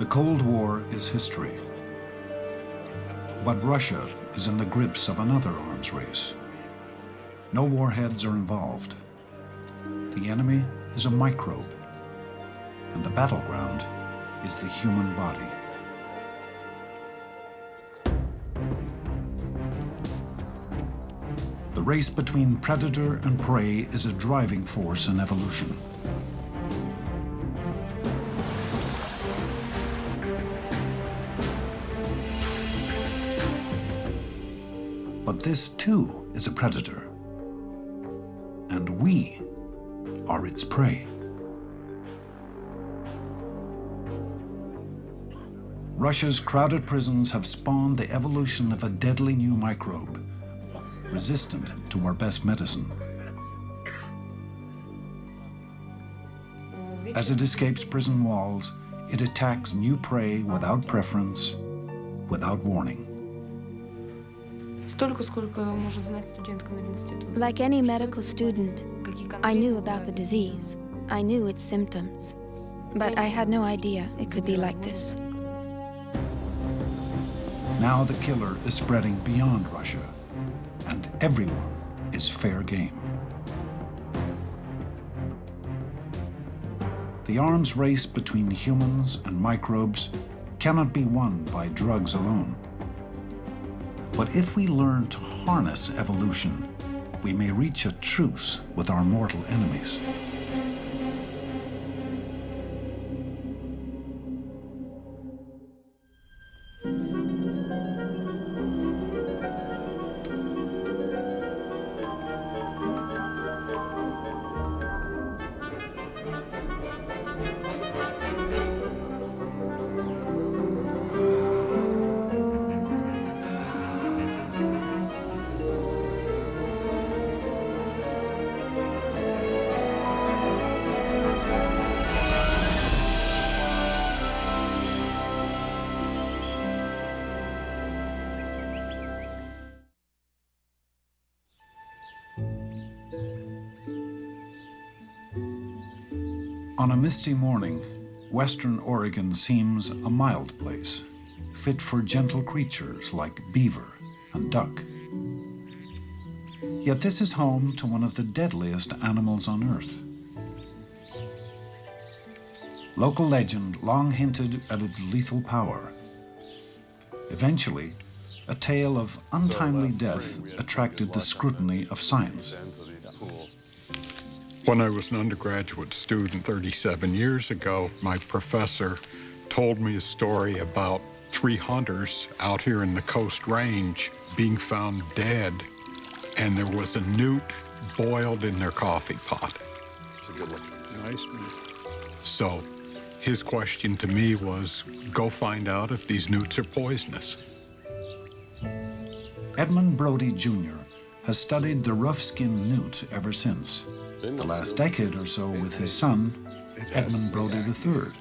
The Cold War is history. But Russia is in the grips of another arms race. No warheads are involved. The enemy is a microbe, and the battleground is the human body. The race between predator and prey is a driving force in evolution. But this too is a predator, and we are its prey. Russia's crowded prisons have spawned the evolution of a deadly new microbe, resistant to our best medicine. As it escapes prison walls, it attacks new prey without preference, without warning. Like any medical student, I knew about the disease. I knew its symptoms. But I had no idea it could be like this. Now the killer is spreading beyond Russia, and everyone is fair game. The arms race between humans and microbes cannot be won by drugs alone. But if we learn to harness evolution, we may reach a truce with our mortal enemies. On a misty morning, Western Oregon seems a mild place, fit for gentle creatures like beaver and duck. Yet this is home to one of the deadliest animals on Earth. Local legend long hinted at its lethal power. Eventually, a tale of untimely death attracted the scrutiny of science. When I was an undergraduate student 37 years ago, my professor told me a story about 3 hunters out here in the Coast Range being found dead, and there was a newt boiled in their coffee pot. It's a good one. Nice one. So his question to me was, go find out if these newts are poisonous. Edmund Brody Jr. has studied the rough-skinned newt ever since. The last decade or so with his son, Edmund Brody III.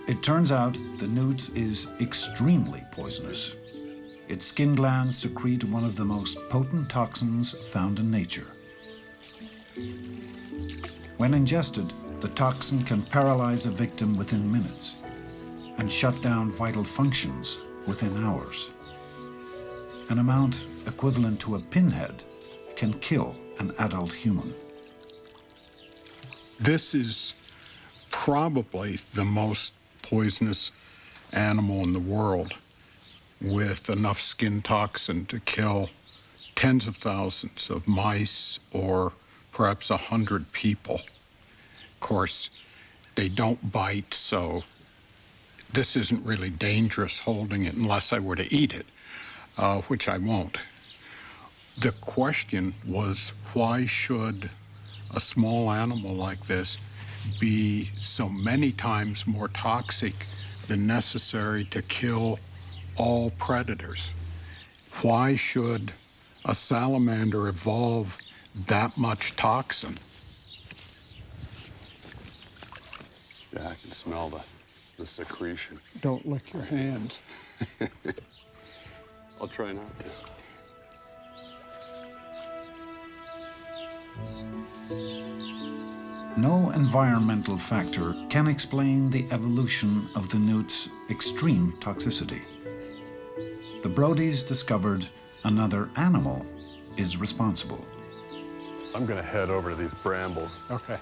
It turns out the newt is extremely poisonous. Its skin glands secrete one of the most potent toxins found in nature. When ingested, the toxin can paralyze a victim within minutes and shut down vital functions within hours. An amount equivalent to a pinhead can kill an adult human. This is probably the most poisonous animal in the world, with enough skin toxin to kill tens of thousands of mice or perhaps 100 people. Of course, they don't bite, so this isn't really dangerous holding it unless I were to eat it, which I won't. The question was, why should a small animal like this be so many times more toxic than necessary to kill all predators? Why should a salamander evolve that much toxin? Yeah, I can smell the secretion. Don't lick your hands. I'll try not to. No environmental factor can explain the evolution of the newt's extreme toxicity. The Brodies discovered another animal is responsible. I'm gonna head over to these brambles. Okay.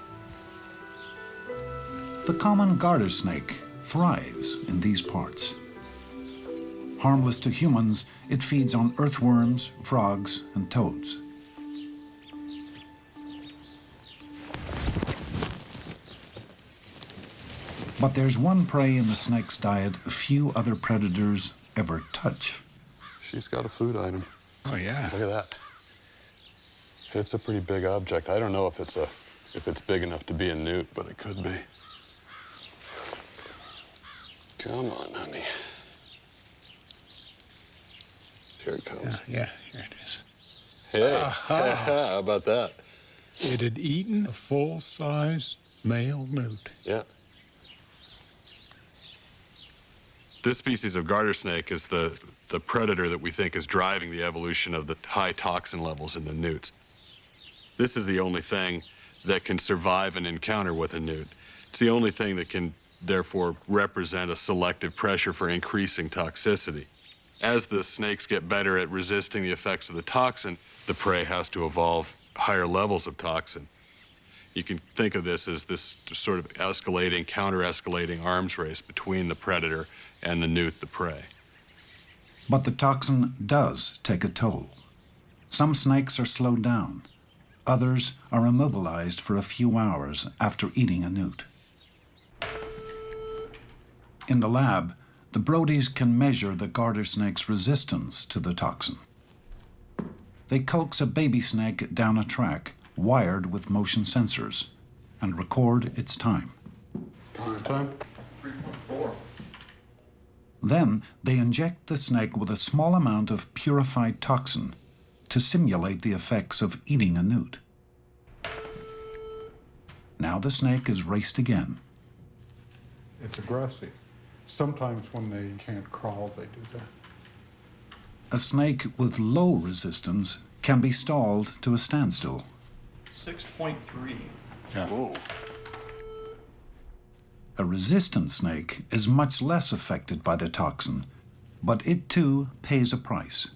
The common garter snake thrives in these parts. Harmless to humans, it feeds on earthworms, frogs, and toads. But there's one prey in the snake's diet few other predators ever touch. She's got a food item. Oh, yeah. Look at that. It's a pretty big object. I don't know if it's big enough to be a newt, but it could be. Come on, honey. Here it comes. Yeah, here it is. Hey, how about that? It had eaten a full-sized male newt. Yeah. This species of garter snake is the predator that we think is driving the evolution of the high toxin levels in the newts. This is the only thing that can survive an encounter with a newt. It's the only thing that can, therefore, represent a selective pressure for increasing toxicity. As the snakes get better at resisting the effects of the toxin, the prey has to evolve higher levels of toxin. You can think of this as this sort of escalating, counter-escalating arms race between the predator and the newt, the prey. But the toxin does take a toll. Some snakes are slowed down. Others are immobilized for a few hours after eating a newt. In the lab, the Brodies can measure the garter snake's resistance to the toxin. They coax a baby snake down a track wired with motion sensors and record its time. Time? 3.4. Then they inject the snake with a small amount of purified toxin to simulate the effects of eating a newt. Now the snake is raced again. It's aggressive. Sometimes when they can't crawl, they do that. A snake with low resistance can be stalled to a standstill. 6.3. Yeah. Whoa. A resistant snake is much less affected by the toxin, but it too pays a price.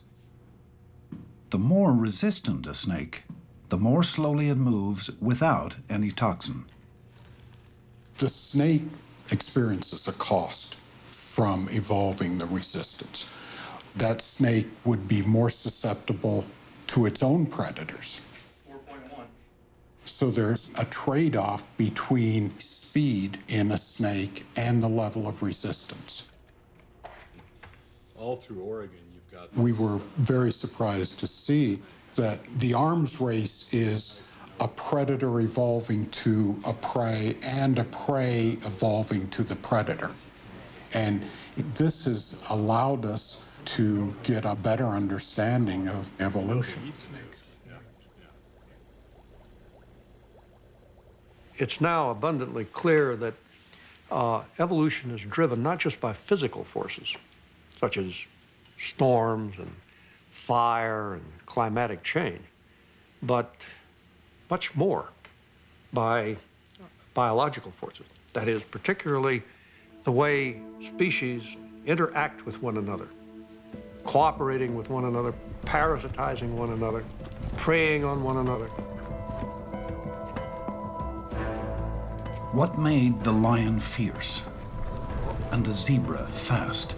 The more resistant a snake, the more slowly it moves without any toxin. The snake experiences a cost from evolving the resistance. That snake would be more susceptible to its own predators. 4.1. So there's a trade-off between speed in a snake and the level of resistance. All through Oregon, you've got... We were very surprised to see that the arms race is a predator evolving to a prey and a prey evolving to the predator. And this has allowed us to get a better understanding of evolution. It's now abundantly clear that evolution is driven not just by physical forces, such as storms and fire and climatic change, but much more by biological forces. That is, particularly the way species interact with one another, cooperating with one another, parasitizing one another, preying on one another. What made the lion fierce and the zebra fast?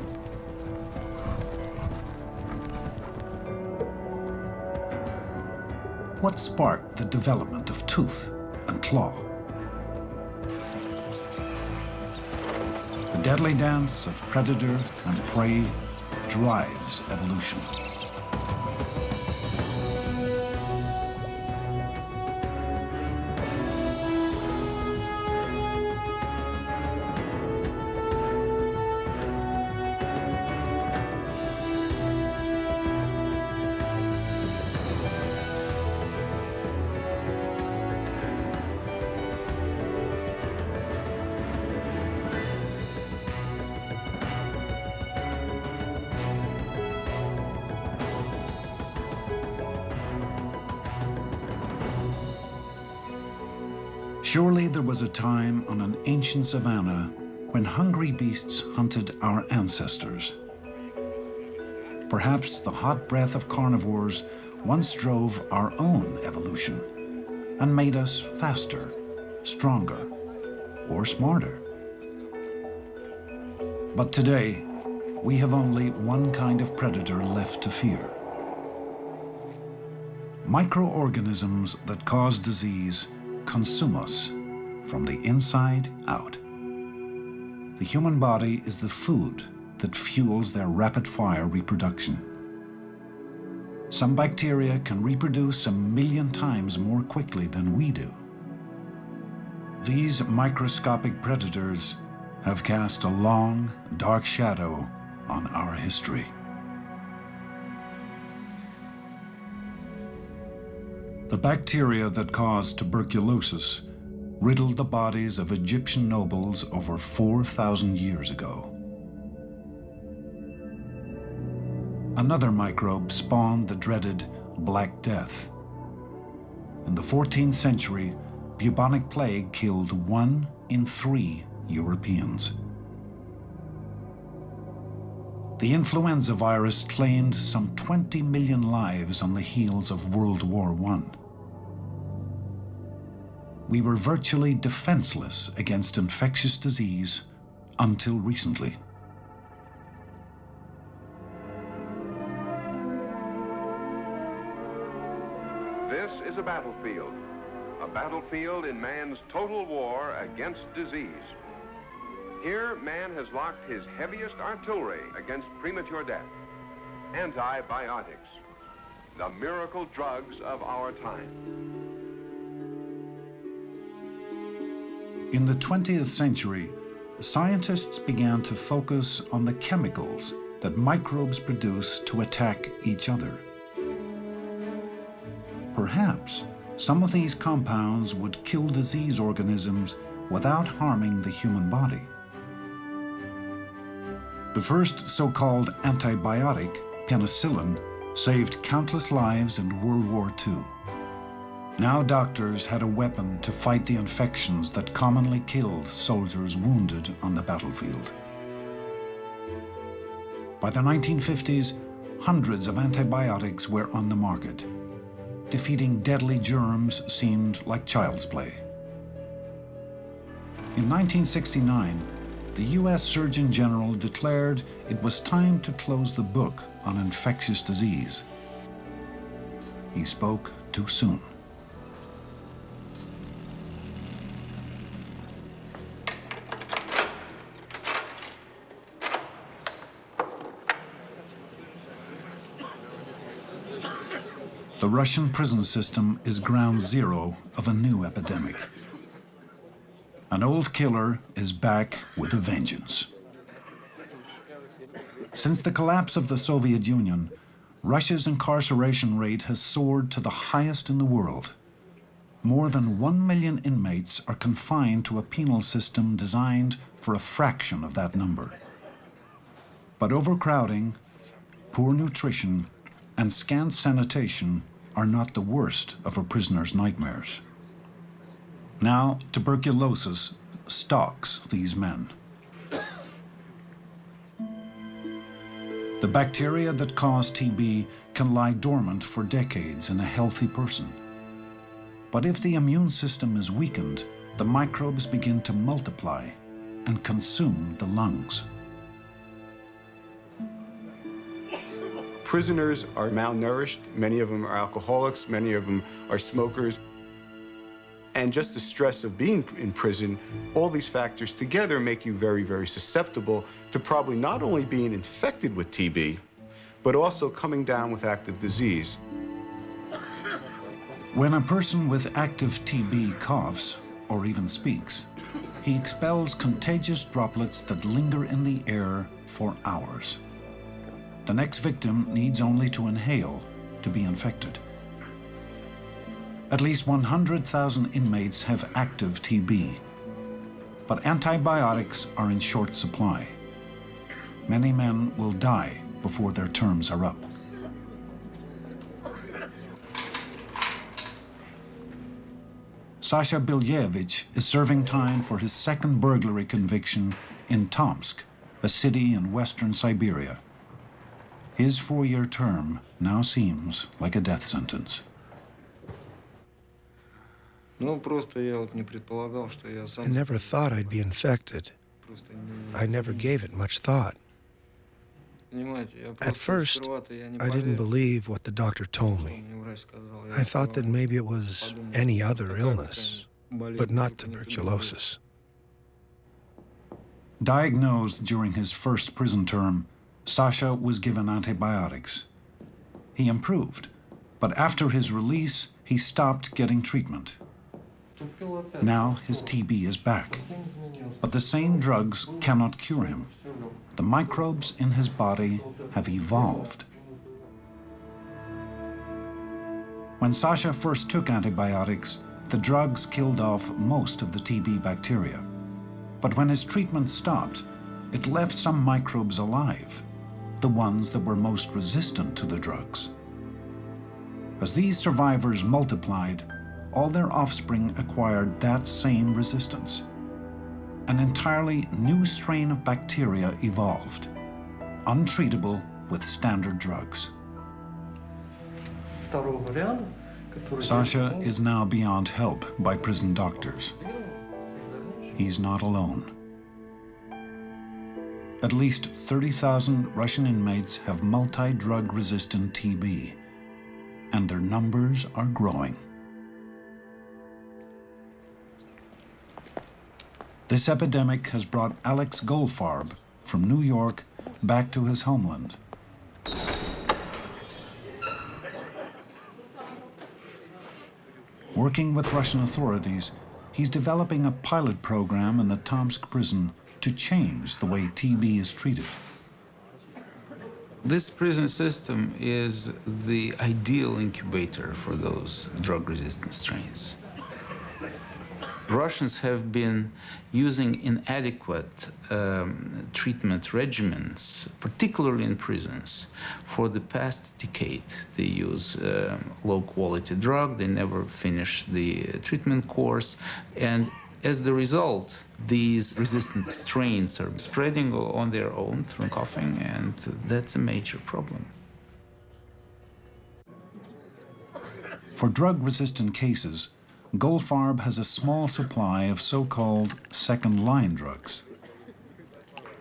What sparked the development of tooth and claw? The deadly dance of predator and prey drives evolution. Surely there was a time on an ancient savanna when hungry beasts hunted our ancestors. Perhaps the hot breath of carnivores once drove our own evolution and made us faster, stronger, or smarter. But today, we have only one kind of predator left to fear. Microorganisms that cause disease consume us from the inside out. The human body is the food that fuels their rapid-fire reproduction. Some bacteria can reproduce 1 million times more quickly than we do. These microscopic predators have cast a long, dark shadow on our history. The bacteria that caused tuberculosis riddled the bodies of Egyptian nobles over 4,000 years ago. Another microbe spawned the dreaded Black Death. In the 14th century, bubonic plague killed 1 in 3 Europeans. The influenza virus claimed some 20 million lives on the heels of World War I. We were virtually defenseless against infectious disease until recently. This is a battlefield in man's total war against disease. Here, man has locked his heaviest artillery against premature death. Antibiotics, the miracle drugs of our time. In the 20th century, scientists began to focus on the chemicals that microbes produce to attack each other. Perhaps some of these compounds would kill disease organisms without harming the human body. The first so-called antibiotic, penicillin, saved countless lives in World War II. Now doctors had a weapon to fight the infections that commonly killed soldiers wounded on the battlefield. By the 1950s, hundreds of antibiotics were on the market. Defeating deadly germs seemed like child's play. In 1969, the U.S. Surgeon General declared it was time to close the book on infectious disease. He spoke too soon. The Russian prison system is ground zero of a new epidemic. An old killer is back with a vengeance. Since the collapse of the Soviet Union, Russia's incarceration rate has soared to the highest in the world. More than 1 million inmates are confined to a penal system designed for a fraction of that number. But overcrowding, poor nutrition, and scant sanitation are not the worst of a prisoner's nightmares. Now, tuberculosis stalks these men. The bacteria that cause TB can lie dormant for decades in a healthy person. But if the immune system is weakened, the microbes begin to multiply and consume the lungs. Prisoners are malnourished. Many of them are alcoholics. Many of them are smokers. And just the stress of being in prison, all these factors together make you very, very susceptible to probably not only being infected with TB, but also coming down with active disease. When a person with active TB coughs or even speaks, he expels contagious droplets that linger in the air for hours. The next victim needs only to inhale to be infected. At least 100,000 inmates have active TB, but antibiotics are in short supply. Many men will die before their terms are up. Sasha Bilyevich is serving time for his second burglary conviction in Tomsk, a city in western Siberia. His 4-year term now seems like a death sentence. I never thought I'd be infected. I never gave it much thought. At first, I didn't believe what the doctor told me. I thought that maybe it was any other illness, but not tuberculosis. Diagnosed during his first prison term, Sasha was given antibiotics. He improved, but after his release, he stopped getting treatment. Now his TB is back, but the same drugs cannot cure him. The microbes in his body have evolved. When Sasha first took antibiotics, the drugs killed off most of the TB bacteria. But when his treatment stopped, it left some microbes alive, the ones that were most resistant to the drugs. As these survivors multiplied, all their offspring acquired that same resistance. An entirely new strain of bacteria evolved, untreatable with standard drugs. Sasha is now beyond help by prison doctors. He's not alone. At least 30,000 Russian inmates have multi-drug resistant TB, and their numbers are growing. This epidemic has brought Alex Goldfarb from New York back to his homeland. Working with Russian authorities, he's developing a pilot program in the Tomsk prison to change the way TB is treated. This prison system is the ideal incubator for those drug-resistant strains. Russians have been using inadequate treatment regimens, particularly in prisons, for the past decade. They use low-quality drug, they never finish the treatment course, and as the result, these resistant strains are spreading on their own through coughing, and that's a major problem. For drug-resistant cases, Goldfarb has a small supply of so-called second-line drugs.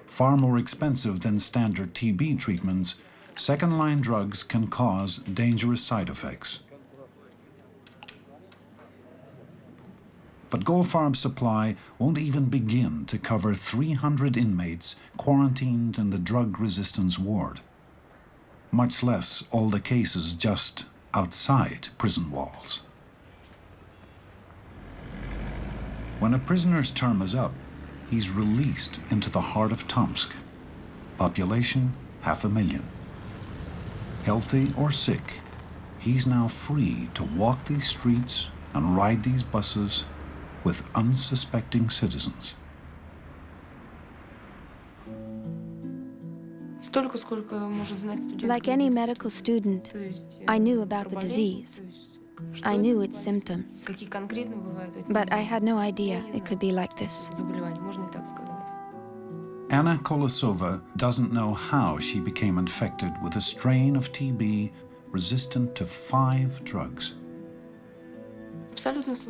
Far more expensive than standard TB treatments, second-line drugs can cause dangerous side effects. But Goldfarb's supply won't even begin to cover 300 inmates quarantined in the drug resistance ward, much less all the cases just outside prison walls. When a prisoner's term is up, he's released into the heart of Tomsk. Population, 500,000. Healthy or sick, he's now free to walk these streets and ride these buses with unsuspecting citizens. Like any medical student, I knew about the disease. I knew its symptoms, but I had no idea it could be like this. Anna Kolosova doesn't know how she became infected with a strain of TB resistant to 5 drugs.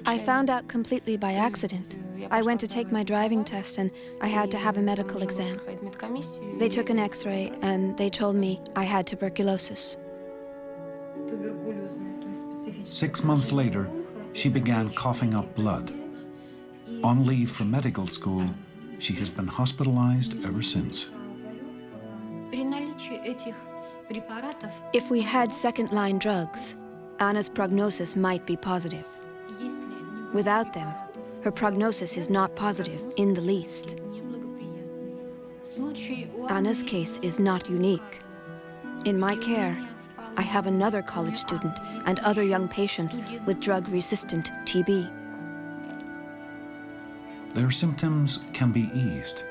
I found out completely by accident. I went to take my driving test and I had to have a medical exam. They took an X-ray and they told me I had tuberculosis. 6 months later, she began coughing up blood. On leave from medical school, she has been hospitalized ever since. If we had second-line drugs, Anna's prognosis might be positive. Without them, her prognosis is not positive in the least. Anna's case is not unique. In my care, I have another college student and other young patients with drug-resistant TB. Their symptoms can be eased.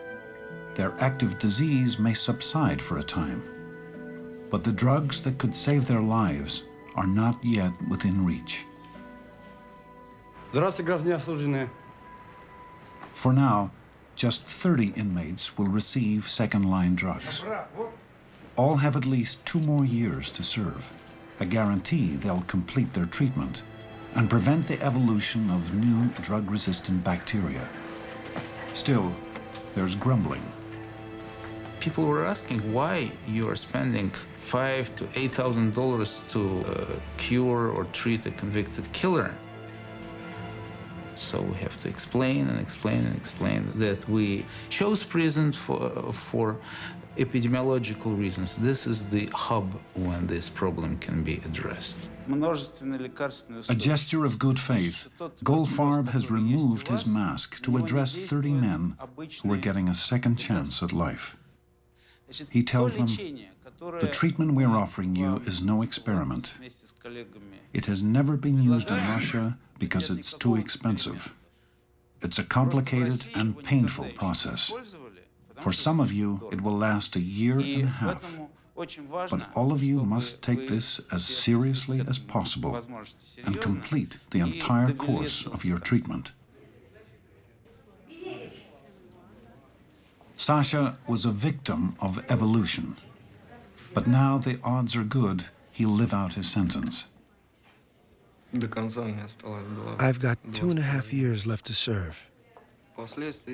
Their active disease may subside for a time. But the drugs that could save their lives are not yet within reach. Здравствуйте, граждане осужденные. For now, just 30 inmates will receive second-line drugs. All have at least 2 more years to serve, a guarantee they'll complete their treatment and prevent the evolution of new drug-resistant bacteria. Still, there's grumbling. People were asking why you are spending $5,000 to $8,000 to cure or treat a convicted killer. So we have to explain and explain and explain that we chose prison for epidemiological reasons. This is the hub when this problem can be addressed. A gesture of good faith, Goldfarb has removed his mask to address 30 men who are getting a second chance at life. He tells them, the treatment we're offering you is no experiment. It has never been used in Russia because it's too expensive. It's a complicated and painful process. For some of you, it will last 1.5 years. But all of you must take this as seriously as possible and complete the entire course of your treatment. Sasha was a victim of evolution. But now the odds are good he'll live out his sentence. I've got 2.5 years left to serve.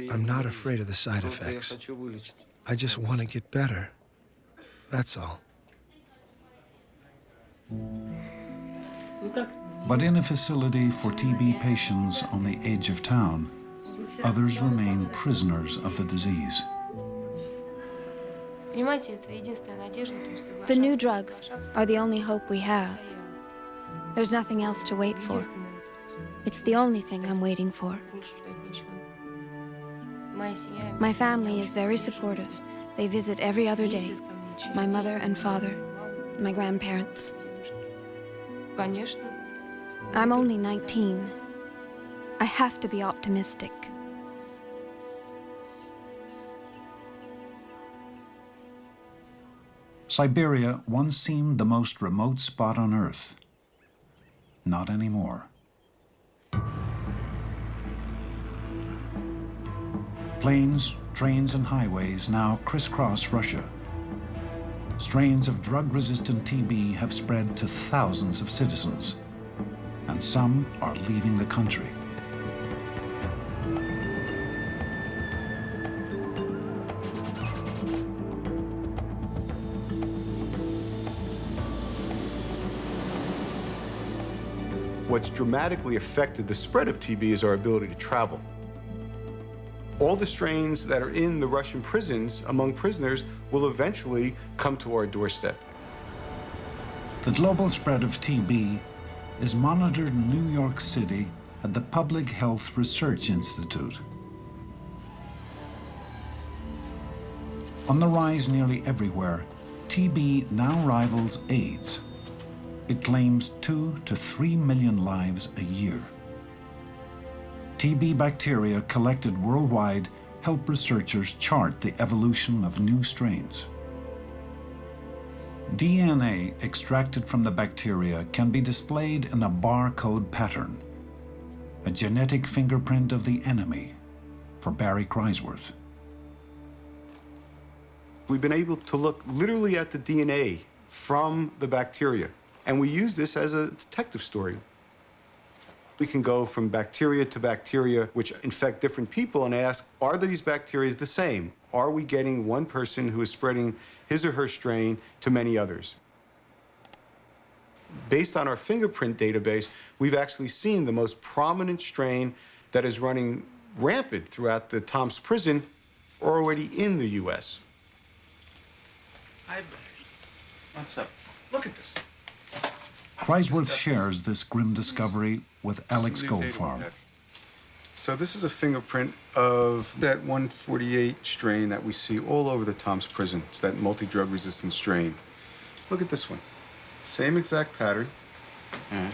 I'm not afraid of the side effects. I just want to get better. That's all. But in a facility for TB patients on the edge of town, others remain prisoners of the disease. The new drugs are the only hope we have. There's nothing else to wait for. It's the only thing I'm waiting for. My family is very supportive. They visit every other day. My mother and father, my grandparents. I'm only 19. I have to be optimistic. Siberia once seemed the most remote spot on Earth. Not anymore. Planes, trains, and highways now crisscross Russia. Strains of drug-resistant TB have spread to thousands of citizens, and some are leaving the country. What's dramatically affected the spread of TB is our ability to travel. All the strains that are in the Russian prisons among prisoners will eventually come to our doorstep. The global spread of TB is monitored in New York City at the Public Health Research Institute. On the rise nearly everywhere, TB now rivals AIDS. It claims 2 to 3 million lives a year. TB bacteria collected worldwide help researchers chart the evolution of new strains. DNA extracted from the bacteria can be displayed in a barcode pattern, a genetic fingerprint of the enemy for Barry Chrysworth. We've been able to look literally at the DNA from the bacteria, and we use this as a detective story. We can go from bacteria to bacteria which infect different people and ask, are these bacteria the same? Are we getting one person who is spreading his or her strain to many others? Based on our fingerprint database, we've actually seen the most prominent strain that is running rampant throughout the Tomsk prison already in the U.S. Hi, buddy. What's up? Look at this. Chrysworth shares this grim discovery with Alex Goldfarb. So this is a fingerprint of that 148 strain that we see all over the Tomsk prison. It's that multi-drug resistant strain. Look at this one. Same exact pattern. Yes.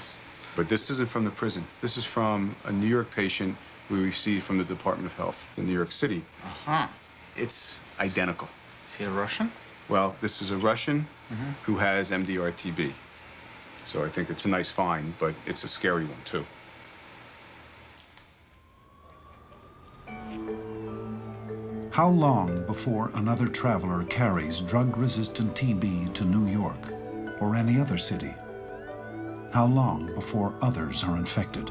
But this isn't from the prison. This is from a New York patient we received from the Department of Health in New York City. Uh-huh. It's identical. Is he a Russian? Well, this is a Russian who has MDR-TB. So I think it's a nice find, but it's a scary one, too. How long before another traveler carries drug-resistant TB to New York or any other city? How long before others are infected?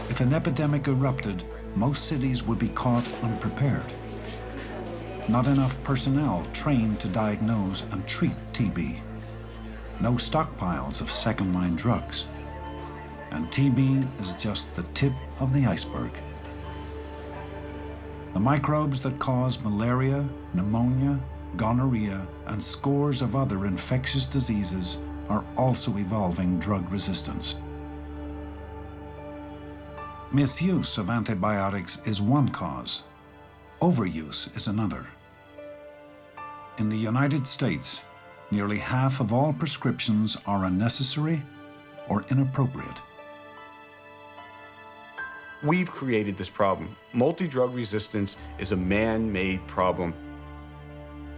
If an epidemic erupted, most cities would be caught unprepared. Not enough personnel trained to diagnose and treat TB. No stockpiles of second-line drugs. And TB is just the tip of the iceberg. The microbes that cause malaria, pneumonia, gonorrhea, and scores of other infectious diseases are also evolving drug resistance. Misuse of antibiotics is one cause. Overuse is another. In the United States, nearly half of all prescriptions are unnecessary or inappropriate. We've created this problem. Multi-drug resistance is a man-made problem.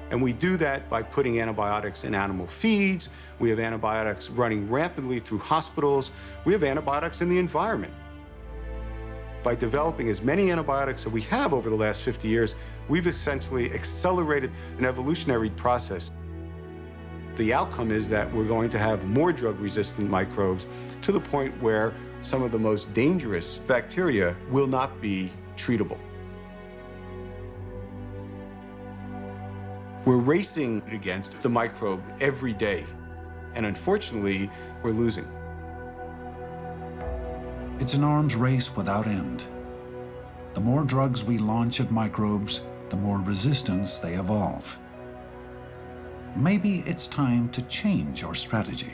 And we do that by putting antibiotics in animal feeds. We have antibiotics running rapidly through hospitals. We have antibiotics in the environment. By developing as many antibiotics that we have over the last 50 years, we've essentially accelerated an evolutionary process. The outcome is that we're going to have more drug-resistant microbes to the point where some of the most dangerous bacteria will not be treatable. We're racing against the microbe every day, and unfortunately, we're losing. It's an arms race without end. The more drugs we launch at microbes, the more resistance they evolve. Maybe it's time to change our strategy.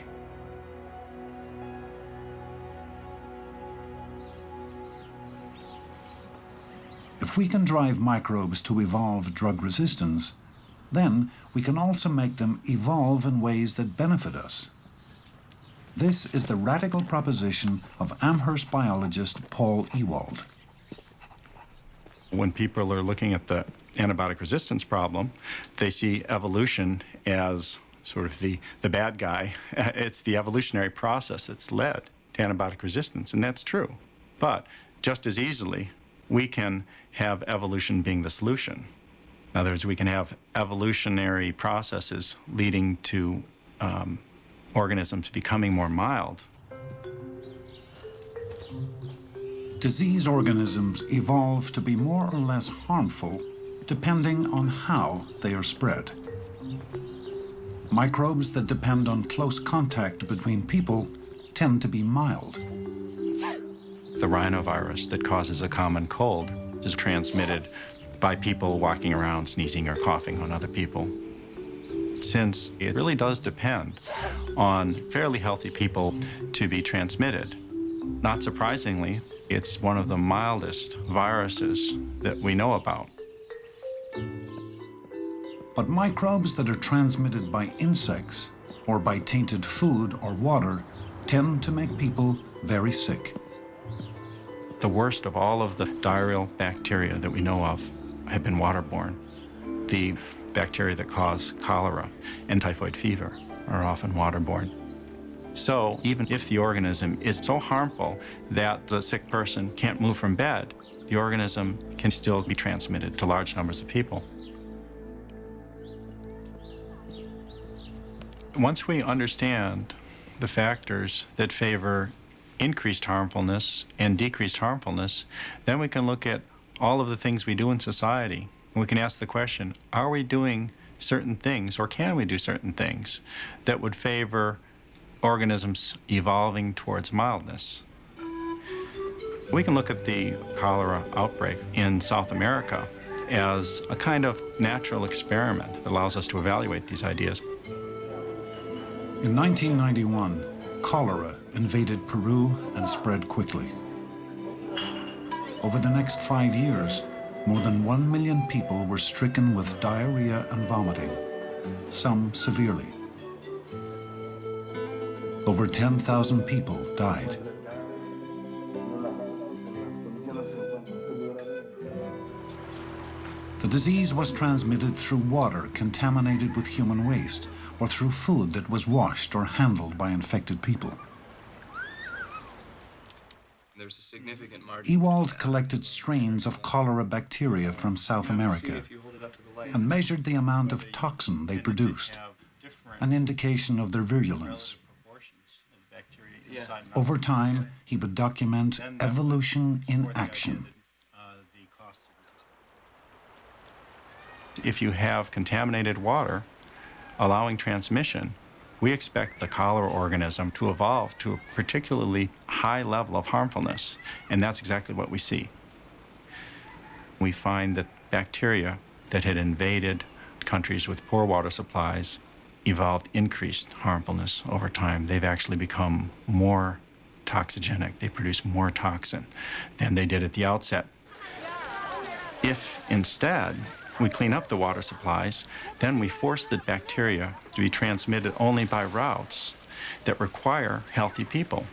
If we can drive microbes to evolve drug resistance, then we can also make them evolve in ways that benefit us. This is the radical proposition of Amherst biologist Paul Ewald. When people are looking at the antibiotic resistance problem, they see evolution as sort of the bad guy. It's the evolutionary process that's led to antibiotic resistance, and that's true. But just as easily, we can have evolution being the solution. In other words, we can have evolutionary processes leading to organisms becoming more mild. Disease organisms evolve to be more or less harmful depending on how they are spread. Microbes that depend on close contact between people tend to be mild. The rhinovirus that causes a common cold is transmitted by people walking around sneezing or coughing on other people. Since it really does depend on fairly healthy people to be transmitted, not surprisingly, it's one of the mildest viruses that we know about. But microbes that are transmitted by insects or by tainted food or water tend to make people very sick. The worst of all of the diarrheal bacteria that we know of have been waterborne. The bacteria that cause cholera and typhoid fever are often waterborne. So even if the organism is so harmful that the sick person can't move from bed, the organism can still be transmitted to large numbers of people. Once we understand the factors that favor increased harmfulness and decreased harmfulness, then we can look at all of the things we do in society. And we can ask the question, are we doing certain things, or can we do certain things that would favor organisms evolving towards mildness? We can look at the cholera outbreak in South America as a kind of natural experiment that allows us to evaluate these ideas. In 1991, cholera invaded Peru and spread quickly. Over the next 5 years, more than 1 million people were stricken with diarrhea and vomiting, some severely. Over 10,000 people died. The disease was transmitted through water contaminated with human waste, or through food that was washed or handled by infected people. there's a significant margin. Ewald collected strains of cholera bacteria from South America and measured the amount of toxin they produced, an indication of their virulence. Over time, he would document evolution in action. If you have contaminated water allowing transmission, we expect the cholera organism to evolve to a particularly high level of harmfulness, and that's exactly what we see. We find that bacteria that had invaded countries with poor water supplies evolved increased harmfulness over time. They've actually become more toxigenic. They produce more toxin than they did at the outset. If instead we clean up the water supplies, then we force the bacteria to be transmitted only by routes that require healthy people.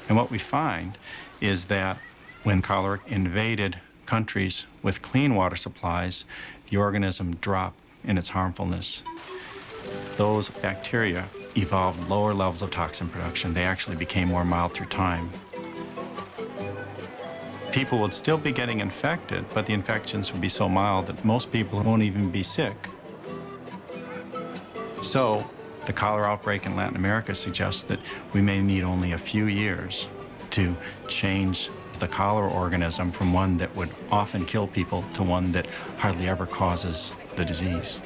And what we find is that when cholera invaded countries with clean water supplies, the organism dropped in its harmfulness. Those bacteria evolved lower levels of toxin production. They actually became more mild through time. People would still be getting infected, but the infections would be so mild that most people won't even be sick. So the cholera outbreak in Latin America suggests that we may need only a few years to change the cholera organism from one that would often kill people to one that hardly ever causes the disease.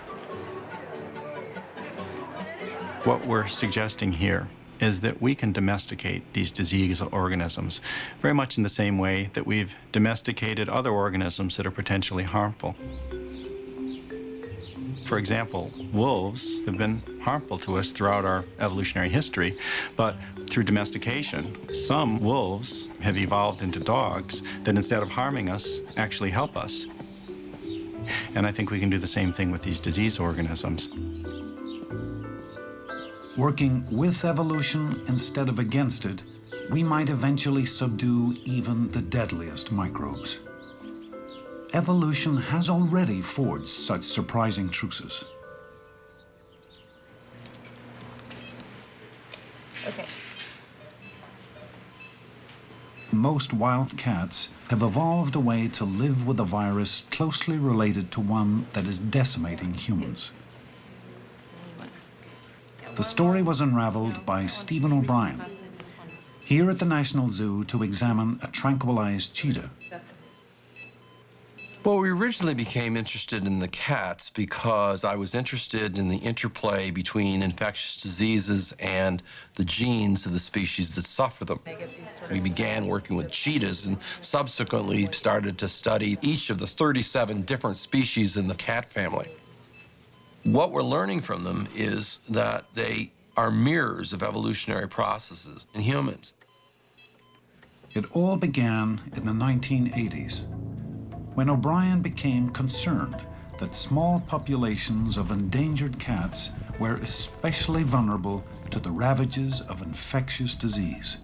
What we're suggesting here is that we can domesticate these disease organisms very much in the same way that we've domesticated other organisms that are potentially harmful. For example, wolves have been harmful to us throughout our evolutionary history, but through domestication, some wolves have evolved into dogs that instead of harming us, actually help us. And I think we can do the same thing with these disease organisms. Working with evolution instead of against it, we might eventually subdue even the deadliest microbes. Evolution has already forged such surprising truces. Okay. Most wild cats have evolved a way to live with a virus closely related to one that is decimating humans. The story was unraveled by Stephen O'Brien, here at the National Zoo to examine a tranquilized cheetah. Well, we originally became interested in the cats because I was interested in the interplay between infectious diseases and the genes of the species that suffer them. We began working with cheetahs and subsequently started to study each of the 37 different species in the cat family. What we're learning from them is that they are mirrors of evolutionary processes in humans. It all began in the 1980s, when O'Brien became concerned that small populations of endangered cats were especially vulnerable to the ravages of infectious disease.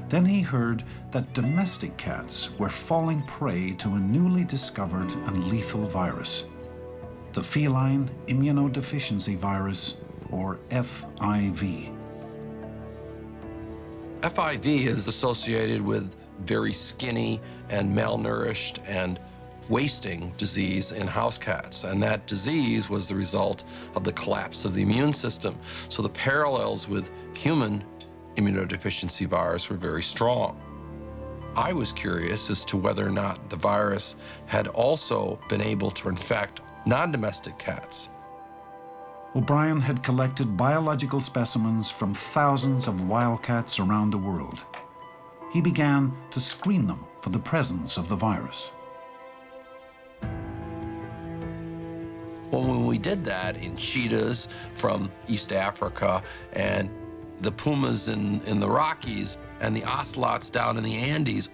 Then he heard that domestic cats were falling prey to a newly discovered and lethal virus, the feline immunodeficiency virus, or FIV. FIV is associated with very skinny and malnourished and wasting disease in house cats, and that disease was the result of the collapse of the immune system. So the parallels with human immunodeficiency virus were very strong. I was curious as to whether or not the virus had also been able to infect non-domestic cats. O'Brien had collected biological specimens from thousands of wildcats around the world. He began to screen them for the presence of the virus. Well, when we did that in cheetahs from East Africa and the pumas in the Rockies and the ocelots down in the Andes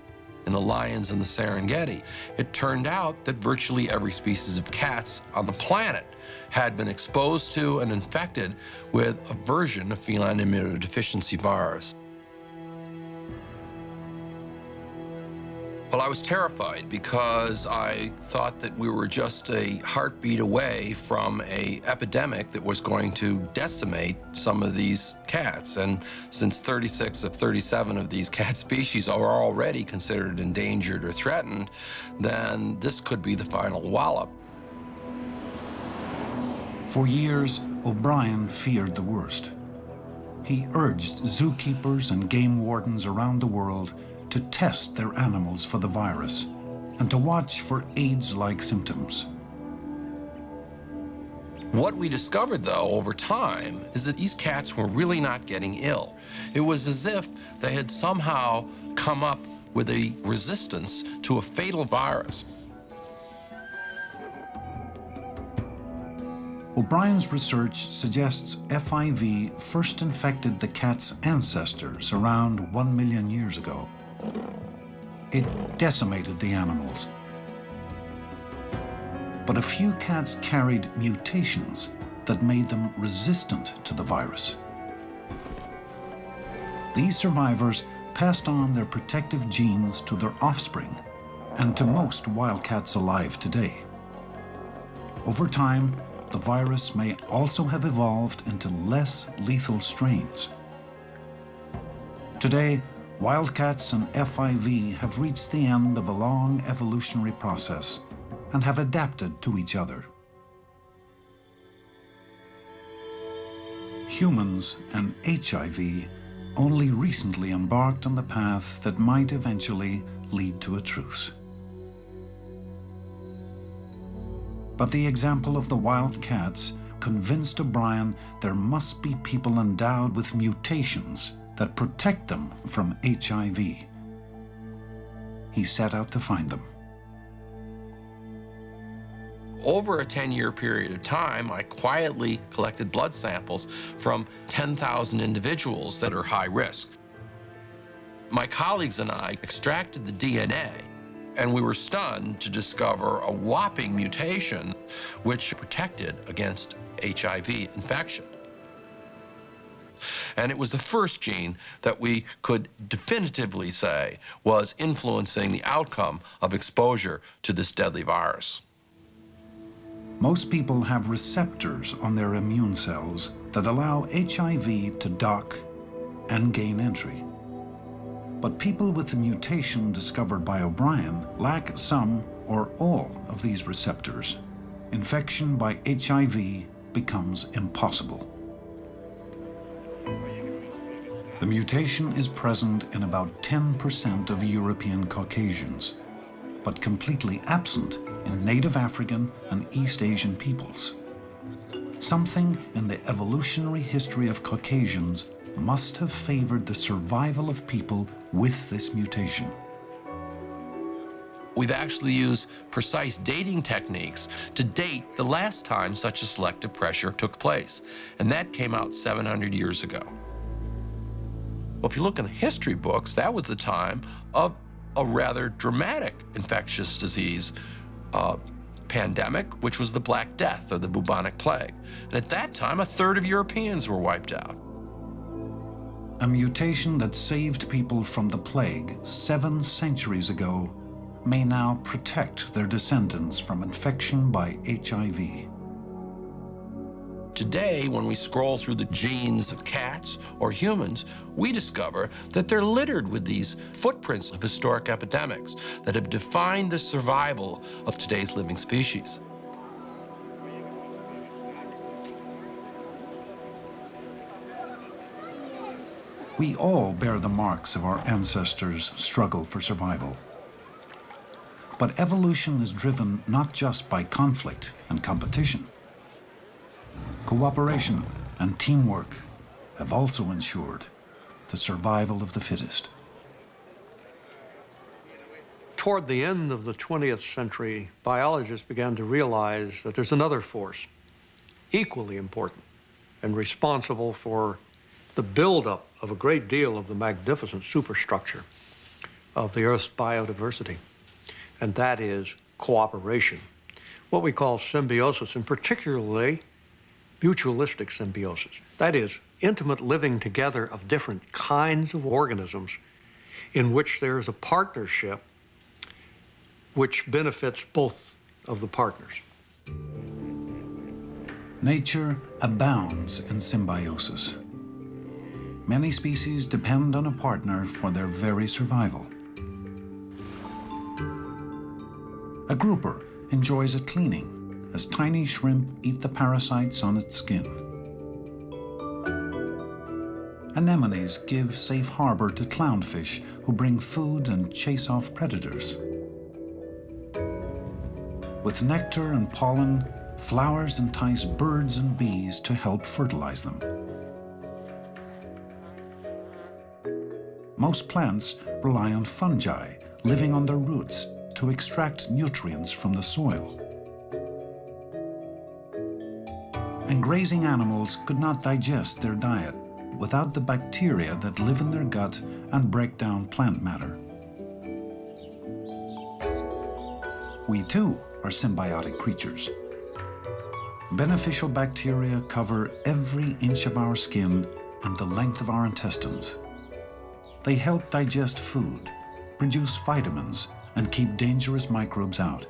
and the lions in the Serengeti, it turned out that virtually every species of cats on the planet had been exposed to and infected with a version of feline immunodeficiency virus. Well, I was terrified because I thought that we were just a heartbeat away from an epidemic that was going to decimate some of these cats. And since 36 of 37 of these cat species are already considered endangered or threatened, then this could be the final wallop. For years, O'Brien feared the worst. He urged zookeepers and game wardens around the world to test their animals for the virus and to watch for AIDS-like symptoms. What we discovered, though, over time, is that these cats were really not getting ill. It was as if they had somehow come up with a resistance to a fatal virus. O'Brien's research suggests FIV first infected the cat's ancestors around 1 million years ago. It decimated the animals. But a few cats carried mutations that made them resistant to the virus. These survivors passed on their protective genes to their offspring and to most wildcats alive today. Over time, the virus may also have evolved into less lethal strains. Today, wildcats and FIV have reached the end of a long evolutionary process and have adapted to each other. Humans and HIV only recently embarked on the path that might eventually lead to a truce. But the example of the wild cats convinced O'Brien there must be people endowed with mutations that protect them from HIV. He set out to find them. Over a 10-year period of time, I quietly collected blood samples from 10,000 individuals that are high risk. My colleagues and I extracted the DNA, and we were stunned to discover a whopping mutation which protected against HIV infection. And it was the first gene that we could definitively say was influencing the outcome of exposure to this deadly virus. Most people have receptors on their immune cells that allow HIV to dock and gain entry. But people with the mutation discovered by O'Brien lack some or all of these receptors. Infection by HIV becomes impossible. The mutation is present in about 10% of European Caucasians, but completely absent in native African and East Asian peoples. Something in the evolutionary history of Caucasians must have favored the survival of people with this mutation. We've actually used precise dating techniques to date the last time such a selective pressure took place, and that came out 700 years ago. Well, if you look in the history books, that was the time of a rather dramatic infectious disease pandemic, which was the Black Death or the bubonic plague. And at that time, a third of Europeans were wiped out. A mutation that saved people from the plague 7 centuries ago may now protect their descendants from infection by HIV. Today, when we scroll through the genes of cats or humans, we discover that they're littered with these footprints of historic epidemics that have defined the survival of today's living species. We all bear the marks of our ancestors' struggle for survival. But evolution is driven not just by conflict and competition. Cooperation and teamwork have also ensured the survival of the fittest. Toward the end of the 20th century, biologists began to realize that there's another force, equally important and responsible for the buildup of a great deal of the magnificent superstructure of the Earth's biodiversity, and that is cooperation, what we call symbiosis, and particularly mutualistic symbiosis. That is, intimate living together of different kinds of organisms in which there is a partnership which benefits both of the partners. Nature abounds in symbiosis. Many species depend on a partner for their very survival. A grouper enjoys a cleaning as tiny shrimp eat the parasites on its skin. Anemones give safe harbor to clownfish who bring food and chase off predators. With nectar and pollen, flowers entice birds and bees to help fertilize them. Most plants rely on fungi living on their roots to extract nutrients from the soil. And grazing animals could not digest their diet without the bacteria that live in their gut and break down plant matter. We too are symbiotic creatures. Beneficial bacteria cover every inch of our skin and the length of our intestines. They help digest food, produce vitamins, and keep dangerous microbes out.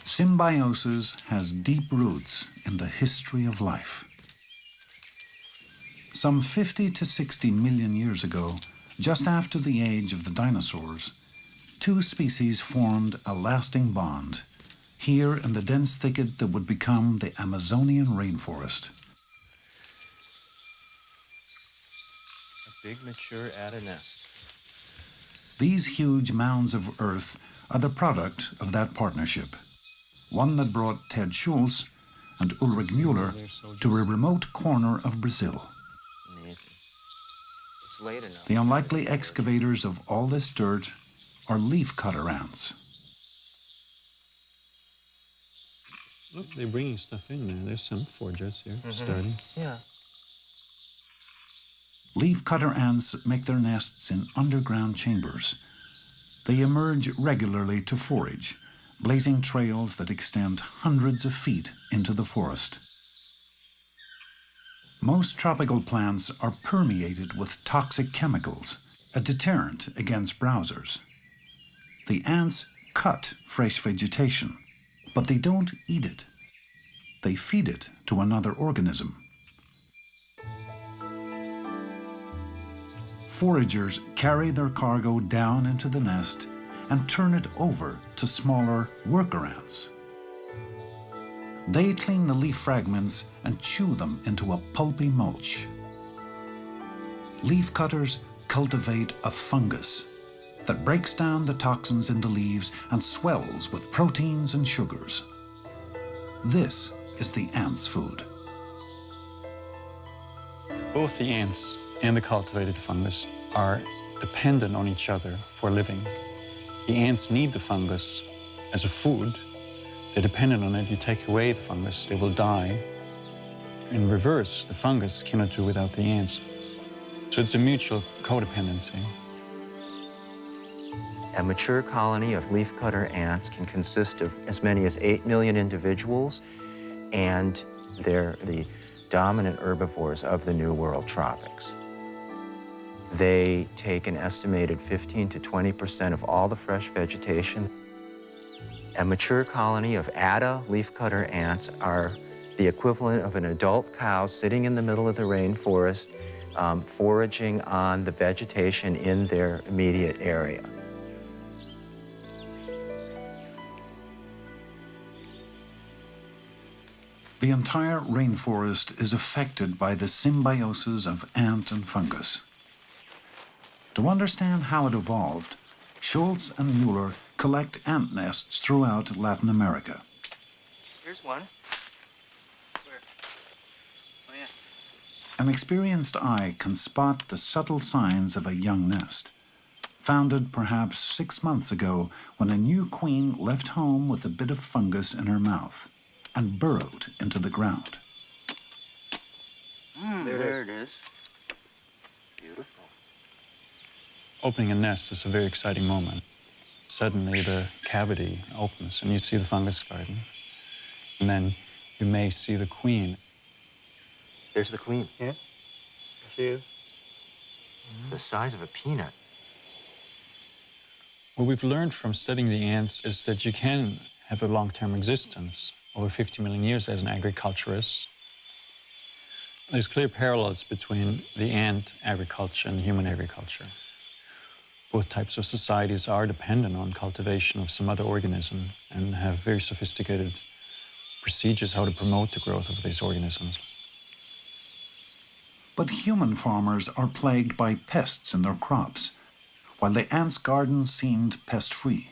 Symbiosis has deep roots in the history of life. Some 50 to 60 million years ago, just after the age of the dinosaurs, two species formed a lasting bond, here in the dense thicket that would become the Amazonian rainforest. A big mature adder nest. These huge mounds of earth are the product of that partnership, one that brought Ted Schultz and Ulrich Müller to a remote corner of Brazil. Amazing. It's late enough. The unlikely excavators of all this dirt are leafcutter ants. Look, they're bringing stuff in there. There's some foragers here starting. Yeah. Leafcutter ants make their nests in underground chambers. They emerge regularly to forage, blazing trails that extend hundreds of feet into the forest. Most tropical plants are permeated with toxic chemicals, a deterrent against browsers. The ants cut fresh vegetation, but they don't eat it. They feed it to another organism. Foragers carry their cargo down into the nest and turn it over to smaller worker ants. They clean the leaf fragments and chew them into a pulpy mulch. Leafcutters cultivate a fungus that breaks down the toxins in the leaves and swells with proteins and sugars. This is the ant's food. Both the ants and the cultivated fungus are dependent on each other for living. The ants need the fungus as a food. They're dependent on it. You take away the fungus, they will die. In reverse, the fungus cannot do without the ants. So it's a mutual codependency. A mature colony of leafcutter ants can consist of as many as 8 million individuals, and they're the dominant herbivores of the New World tropics. They take an estimated 15 to 20% of all the fresh vegetation. A mature colony of Atta leafcutter ants are the equivalent of an adult cow sitting in the middle of the rainforest, foraging on the vegetation in their immediate area. The entire rainforest is affected by the symbiosis of ant and fungus. To understand how it evolved, Schultz and Müller collect ant nests throughout Latin America. Here's one. Where? Oh, yeah. An experienced eye can spot the subtle signs of a young nest, founded perhaps 6 months ago when a new queen left home with a bit of fungus in her mouth and burrowed into the ground. There it is. Beautiful. Opening a nest is a very exciting moment. Suddenly the cavity opens and you see the fungus garden. And then you may see the queen. There's the queen. Yeah. See you. The size of a peanut. What we've learned from studying the ants is that you can have a long-term existence over 50 million years as an agriculturist. There's clear parallels between the ant agriculture and human agriculture. Both types of societies are dependent on cultivation of some other organism and have very sophisticated procedures how to promote the growth of these organisms. But human farmers are plagued by pests in their crops, while the ants' gardens seemed pest-free.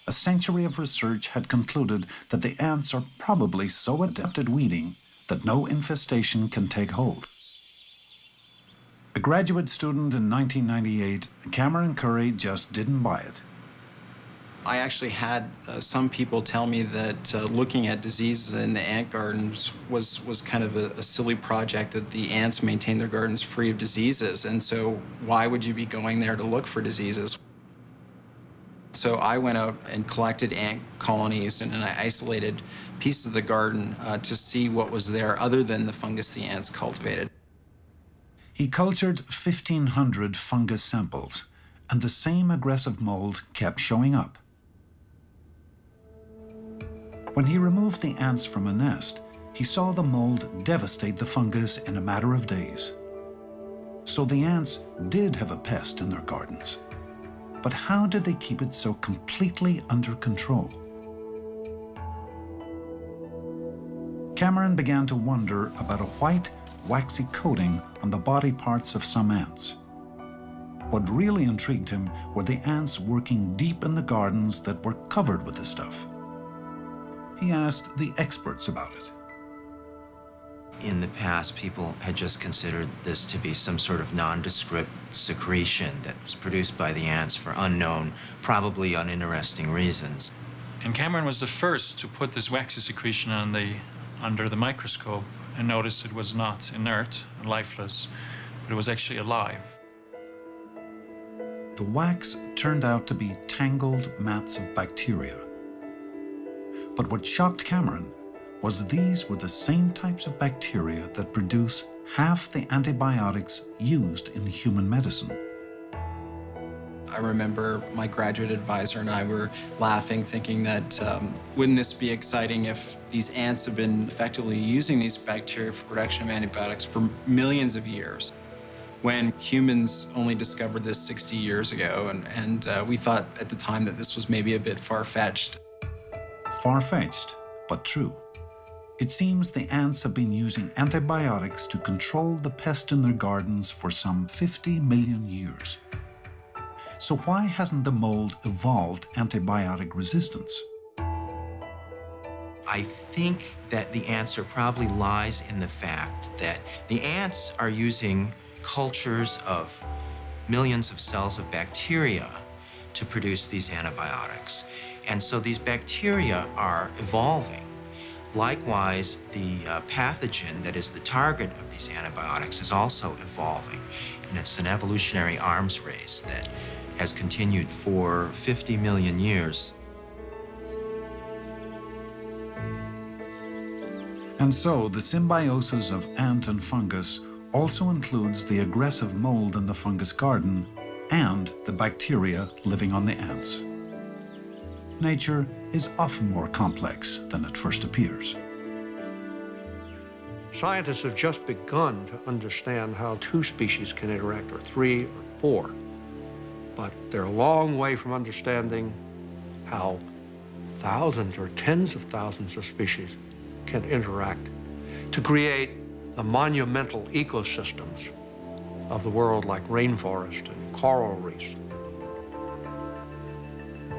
A century of research had concluded that the ants are probably so adept at weeding that no infestation can take hold. A graduate student in 1998, Cameron Curry just didn't buy it. I actually had some people tell me that looking at diseases in the ant gardens was kind of a silly project, that the ants maintain their gardens free of diseases, and so why would you be going there to look for diseases? So I went out and collected ant colonies and I isolated pieces of the garden to see what was there other than the fungus the ants cultivated. He cultured 1,500 fungus samples, and the same aggressive mold kept showing up. When he removed the ants from a nest, he saw the mold devastate the fungus in a matter of days. So the ants did have a pest in their gardens. But how did they keep it so completely under control? Cameron began to wonder about a white, waxy coating on the body parts of some ants. What really intrigued him were the ants working deep in the gardens that were covered with this stuff. He asked the experts about it. In the past, people had just considered this to be some sort of nondescript secretion that was produced by the ants for unknown, probably uninteresting reasons. And Cameron was the first to put this waxy secretion under the microscope and noticed it was not inert and lifeless, but it was actually alive. The wax turned out to be tangled mats of bacteria. But what shocked Cameron was these were the same types of bacteria that produce half the antibiotics used in human medicine. I remember my graduate advisor and I were laughing, thinking that wouldn't this be exciting if these ants have been effectively using these bacteria for production of antibiotics for millions of years, when humans only discovered this 60 years ago, and we thought at the time that this was maybe a bit far-fetched. Far-fetched, but true. It seems the ants have been using antibiotics to control the pest in their gardens for some 50 million years. So why hasn't the mold evolved antibiotic resistance? I think that the answer probably lies in the fact that the ants are using cultures of millions of cells of bacteria to produce these antibiotics. And so these bacteria are evolving. Likewise, the pathogen that is the target of these antibiotics is also evolving. And it's an evolutionary arms race that has continued for 50 million years. And so the symbiosis of ant and fungus also includes the aggressive mold in the fungus garden and the bacteria living on the ants. Nature is often more complex than it first appears. Scientists have just begun to understand how two species can interact, or three or four. But they're a long way from understanding how thousands or tens of thousands of species can interact to create the monumental ecosystems of the world, like rainforest and coral reefs.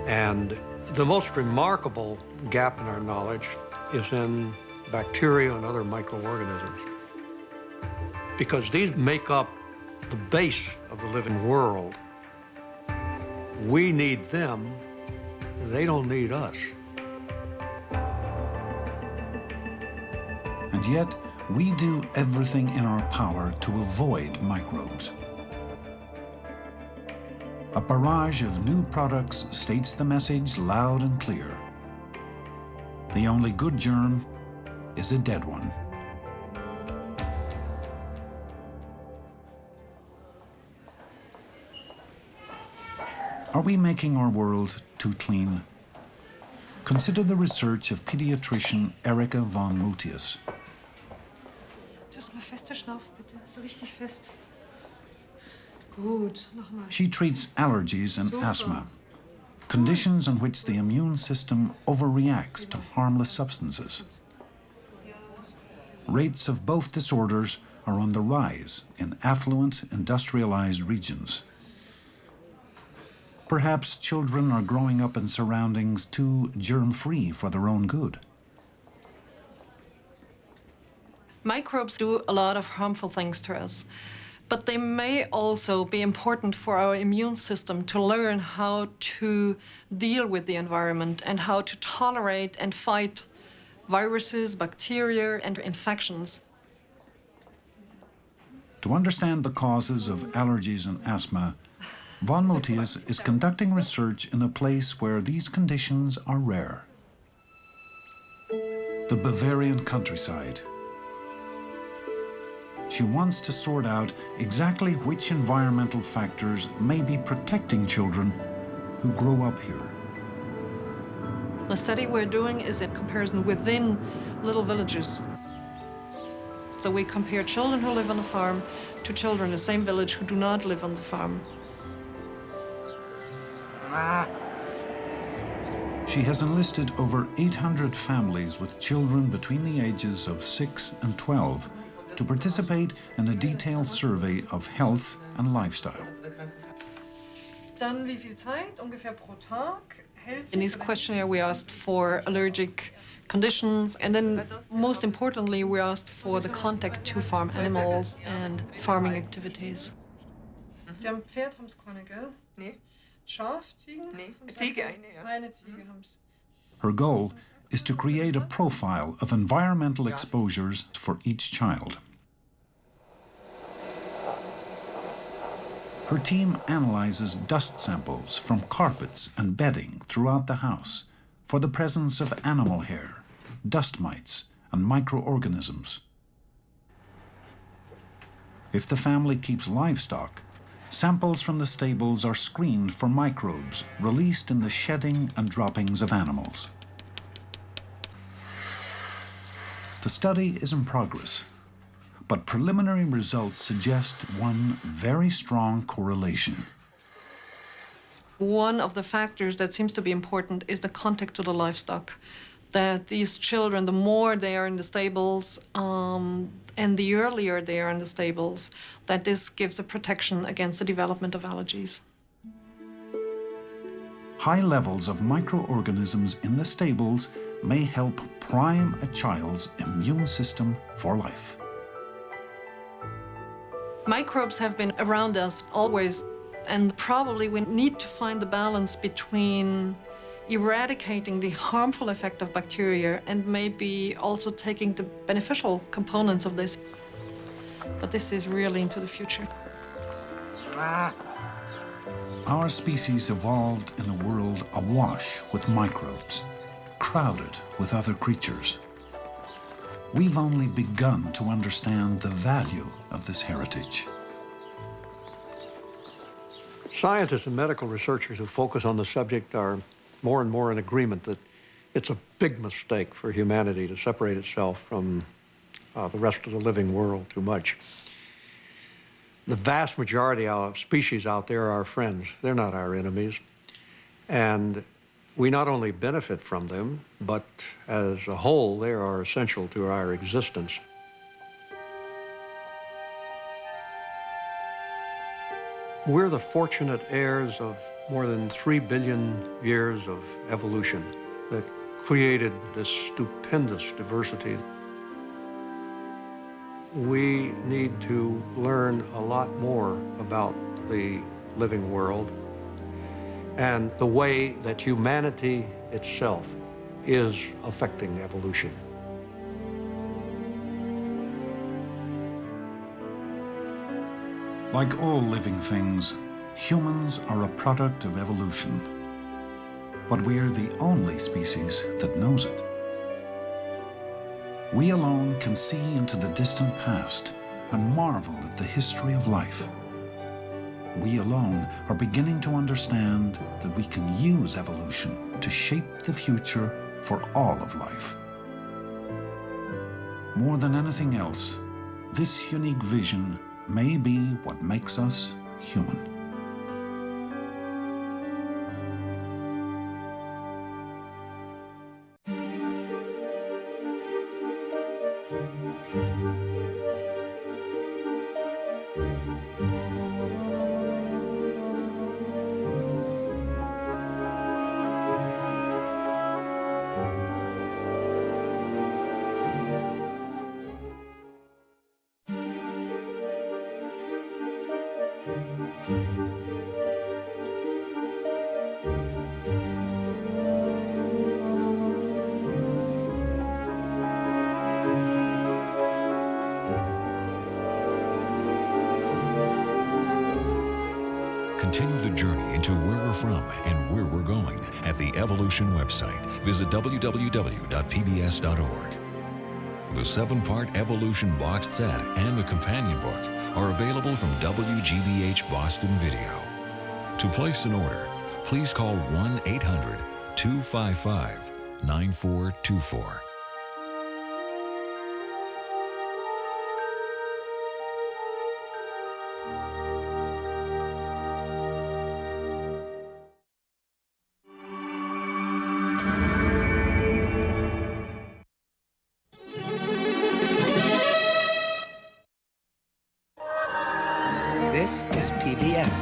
And the most remarkable gap in our knowledge is in bacteria and other microorganisms, because these make up the base of the living world. We need them, they don't need us. And yet, we do everything in our power to avoid microbes. A barrage of new products states the message loud and clear. The only good germ is a dead one. Are we making our world too clean? Consider the research of pediatrician Erika von Mutius. She treats allergies and asthma, conditions in which the immune system overreacts to harmless substances. Rates of both disorders are on the rise in affluent, industrialized regions. Perhaps children are growing up in surroundings too germ-free for their own good. Microbes do a lot of harmful things to us, but they may also be important for our immune system to learn how to deal with the environment and how to tolerate and fight viruses, bacteria, and infections. To understand the causes of allergies and asthma, von Mutius is conducting research in a place where these conditions are rare. The Bavarian countryside. She wants to sort out exactly which environmental factors may be protecting children who grow up here. The study we're doing is a comparison within little villages. So we compare children who live on the farm to children in the same village who do not live on the farm. She has enlisted over 800 families with children between the ages of 6 and 12 to participate in a detailed survey of health and lifestyle. In this questionnaire, we asked for allergic conditions, and then most importantly, we asked for the contact to farm animals and farming activities. Sie haben Pferd, haben es keine, gell? Nee. Schaf, Ziegen? Nee, Ziege eine, ja. Eine Ziege haben es. Her goal is to create a profile of environmental exposures for each child. Her team analyzes dust samples from carpets and bedding throughout the house for the presence of animal hair, dust mites, and microorganisms. If the family keeps livestock, samples from the stables are screened for microbes released in the shedding and droppings of animals. The study is in progress, but preliminary results suggest one very strong correlation. One of the factors that seems to be important is the contact to the livestock. That these children, the more they are in the stables and the earlier they are in the stables, that this gives a protection against the development of allergies. High levels of microorganisms in the stables may help prime a child's immune system for life. Microbes have been around us always, and probably we need to find the balance between eradicating the harmful effect of bacteria and maybe also taking the beneficial components of this. But this is really into the future. Our species evolved in a world awash with microbes, crowded with other creatures. We've only begun to understand the value of this heritage. Scientists and medical researchers who focus on the subject are more and more in agreement that it's a big mistake for humanity to separate itself from the rest of the living world too much. The vast majority of species out there are our friends. They're not our enemies. And we not only benefit from them, but as a whole, they are essential to our existence. We're the fortunate heirs of more than 3 billion years of evolution that created this stupendous diversity. We need to learn a lot more about the living world and the way that humanity itself is affecting evolution. Like all living things, humans are a product of evolution. But we are the only species that knows it. We alone can see into the distant past and marvel at the history of life. we alone are beginning to understand that we can use evolution to shape the future for all of life. More than anything else, this unique vision may be what makes us human. Continue the journey into where we're from and where we're going at the Evolution website. Visit www.pbs.org. The 7-part Evolution boxed set and the companion book are available from WGBH Boston Video. To place an order, please call 1-800-255-9424. This is PBS.